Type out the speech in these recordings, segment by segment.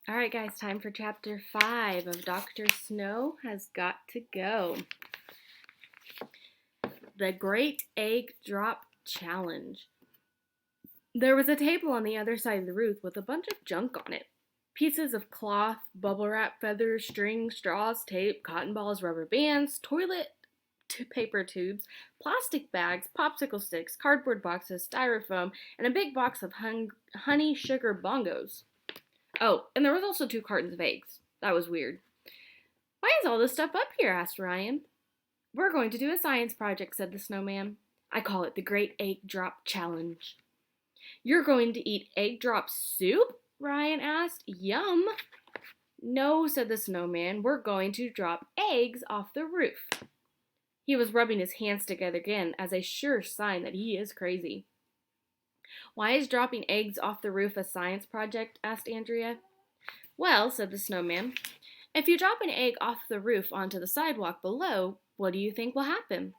All right, guys, time for chapter 5 of Dr. Snow Has Got to Go. The Great Egg Drop Challenge. There was a table on the other side of the roof with a bunch of junk on it. Pieces of cloth, bubble wrap, feathers, string, straws, tape, cotton balls, rubber bands, toilet paper tubes, plastic bags, popsicle sticks, cardboard boxes, styrofoam, and a big box of honey sugar bongos. Oh, and there was also 2 cartons of eggs. That was weird. Why is all this stuff up here? Asked Ryan. We're going to do a science project, said the snowman. I call it the Great Egg Drop Challenge. You're going to eat egg drop soup? Ryan asked. Yum. No, said the snowman. We're going to drop eggs off the roof. He was rubbing his hands together again as a sure sign that he is crazy. Why is dropping eggs off the roof a science project? Asked Andrea. Well, said the snowman, if you drop an egg off the roof onto the sidewalk below, what do you think will happen?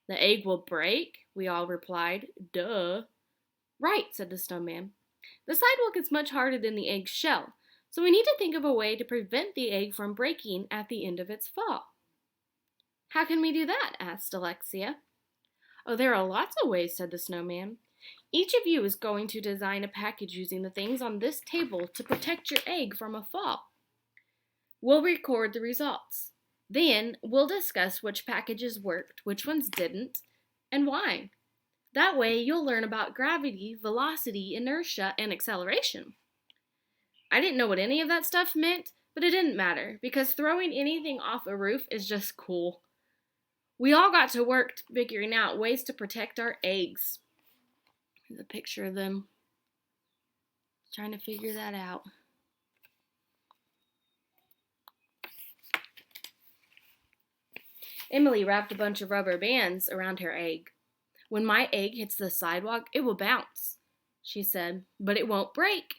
The egg will break, we all replied. Duh. Right, said the snowman. The sidewalk is much harder than the egg shell, so we need to think of a way to prevent the egg from breaking at the end of its fall. How can we do that? Asked Alexia. Oh, there are lots of ways, said the snowman. Each of you is going to design a package using the things on this table to protect your egg from a fall. We'll record the results. Then we'll discuss which packages worked, which ones didn't, and why. That way you'll learn about gravity, velocity, inertia, and acceleration. I didn't know what any of that stuff meant, but it didn't matter because throwing anything off a roof is just cool. We all got to work figuring out ways to protect our eggs. Here's a picture of them trying to figure that out. Emily wrapped a bunch of rubber bands around her egg. When my egg hits the sidewalk, it will bounce, she said, but it won't break.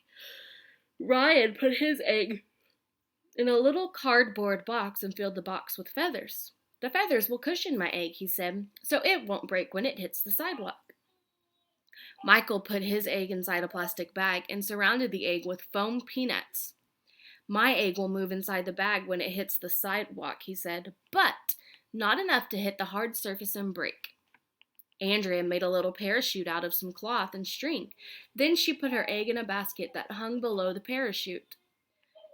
Ryan put his egg in a little cardboard box and filled the box with feathers. The feathers will cushion my egg, he said, so it won't break when it hits the sidewalk. Michael put his egg inside a plastic bag and surrounded the egg with foam peanuts. My egg will move inside the bag when it hits the sidewalk, he said, but not enough to hit the hard surface and break. Andrea made a little parachute out of some cloth and string. Then she put her egg in a basket that hung below the parachute.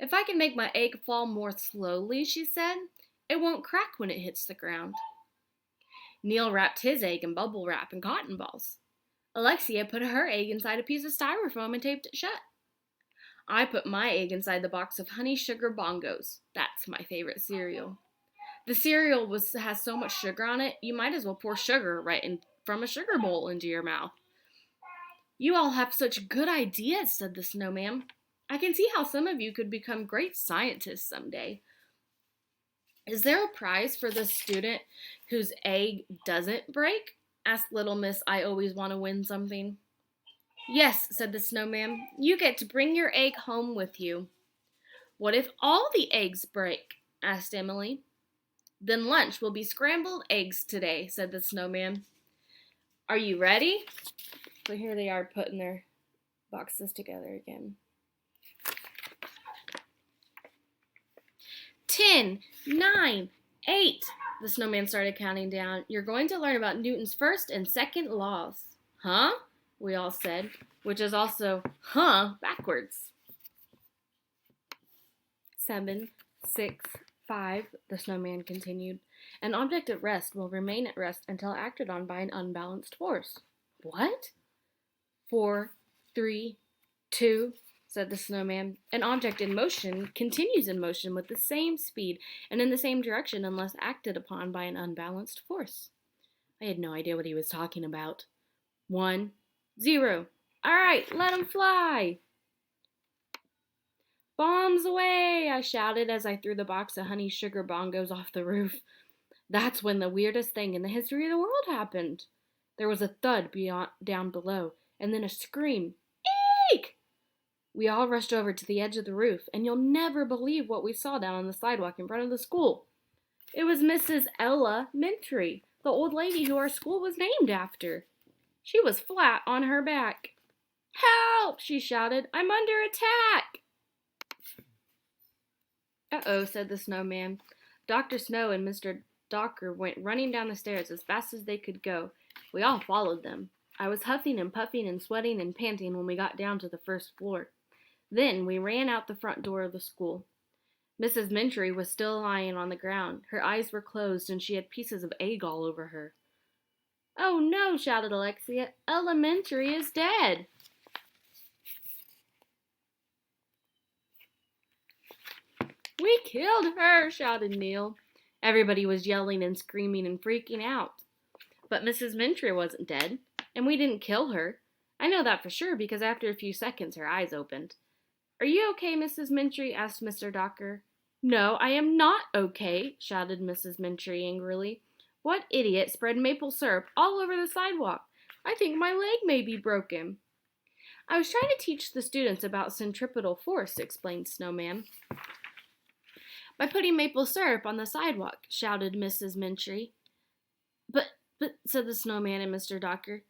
If I can make my egg fall more slowly, she said, it won't crack when it hits the ground. Neil wrapped his egg in bubble wrap and cotton balls. Alexia put her egg inside a piece of styrofoam and taped it shut. I put my egg inside the box of honey sugar bongos. That's my favorite cereal. The cereal has so much sugar on it, you might as well pour sugar right in from a sugar bowl into your mouth. You all have such good ideas, said the snowman. I can see how some of you could become great scientists someday. Is there a prize for the student whose egg doesn't break? Asked Little Miss I Always Want to Win Something. Yes, said the snowman. You get to bring your egg home with you. What if all the eggs break? Asked Emily. Then lunch will be scrambled eggs today, said the snowman. Are you ready? So here they are putting their boxes together again. 10, 9, 8. The snowman started counting down. You're going to learn about Newton's first and second laws. Huh? We all said, which is also, huh, backwards. 7, 6, 5, the snowman continued. An object at rest will remain at rest until acted on by an unbalanced force. What? 4, 3, 2, said the snowman. An object in motion continues in motion with the same speed and in the same direction unless acted upon by an unbalanced force. I had no idea what he was talking about. 1, 0. All right, let 'em fly. Bombs away, I shouted as I threw the box of honey sugar bongos off the roof. That's when the weirdest thing in the history of the world happened. There was a thud down below, and then a scream. Eek! We all rushed over to the edge of the roof, and you'll never believe what we saw down on the sidewalk in front of the school. It was Mrs. Ella Mintry, the old lady who our school was named after. She was flat on her back. Help! She shouted. I'm under attack! Uh-oh, said the snowman. Dr. Snow and Mr. Docker went running down the stairs as fast as they could go. We all followed them. I was huffing and puffing and sweating and panting when we got down to the first floor. Then we ran out the front door of the school. Mrs. Mintry was still lying on the ground. Her eyes were closed and she had pieces of egg all over her. "Oh no," shouted Alexia. "Elementary is dead." "We killed her," shouted Neil. Everybody was yelling and screaming and freaking out. But Mrs. Mintry wasn't dead, and we didn't kill her. I know that for sure because after a few seconds her eyes opened. "Are you okay, Mrs. Mintry?" asked Mr. Docker. "No, I am not okay," shouted Mrs. Mintry angrily. "What idiot spread maple syrup all over the sidewalk? I think my leg may be broken." "I was trying to teach the students about centripetal force," explained Snowman. "By putting maple syrup on the sidewalk," shouted Mrs. Mintry. But, said the snowman and Mr. Docker.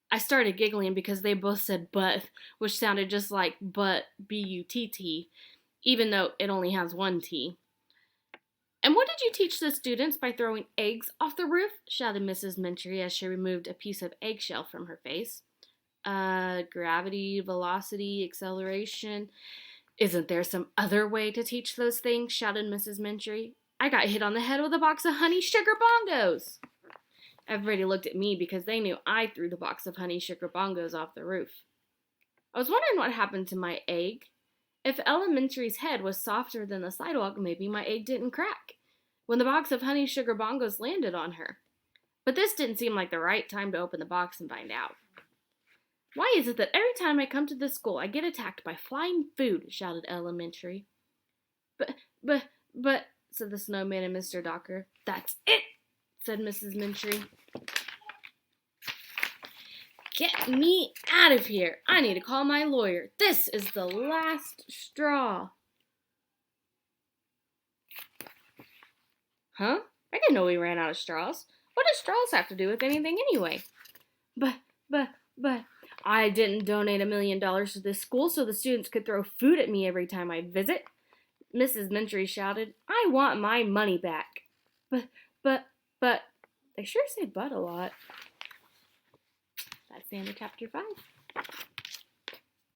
I started giggling because they both said but, which sounded just like but, B-U-T-T, even though it only has one T. "And what did you teach the students by throwing eggs off the roof?" shouted Mrs. Mintry as she removed a piece of eggshell from her face. Gravity, velocity, acceleration. "Isn't there some other way to teach those things?" shouted Mrs. Mintry. "I got hit on the head with a box of honey sugar bongos." Everybody looked at me because they knew I threw the box of honey sugar bongos off the roof. I was wondering what happened to my egg. If Elementary's head was softer than the sidewalk, maybe my egg didn't crack when the box of honey sugar bongos landed on her. But this didn't seem like the right time to open the box and find out. "Why is it that every time I come to this school I get attacked by flying food?" shouted Elementary. But, but, said the snowman and Mr. Docker. "That's it," said Mrs. Mintry. "Get me out of here. I need to call my lawyer. This is the last straw." Huh? I didn't know we ran out of straws. What do straws have to do with anything anyway? But, but, I didn't donate $1 million to this school so the students could throw food at me every time I visit. Mrs. Mintry shouted. "I want my money back." But, they sure say but a lot. That's the end of chapter 5.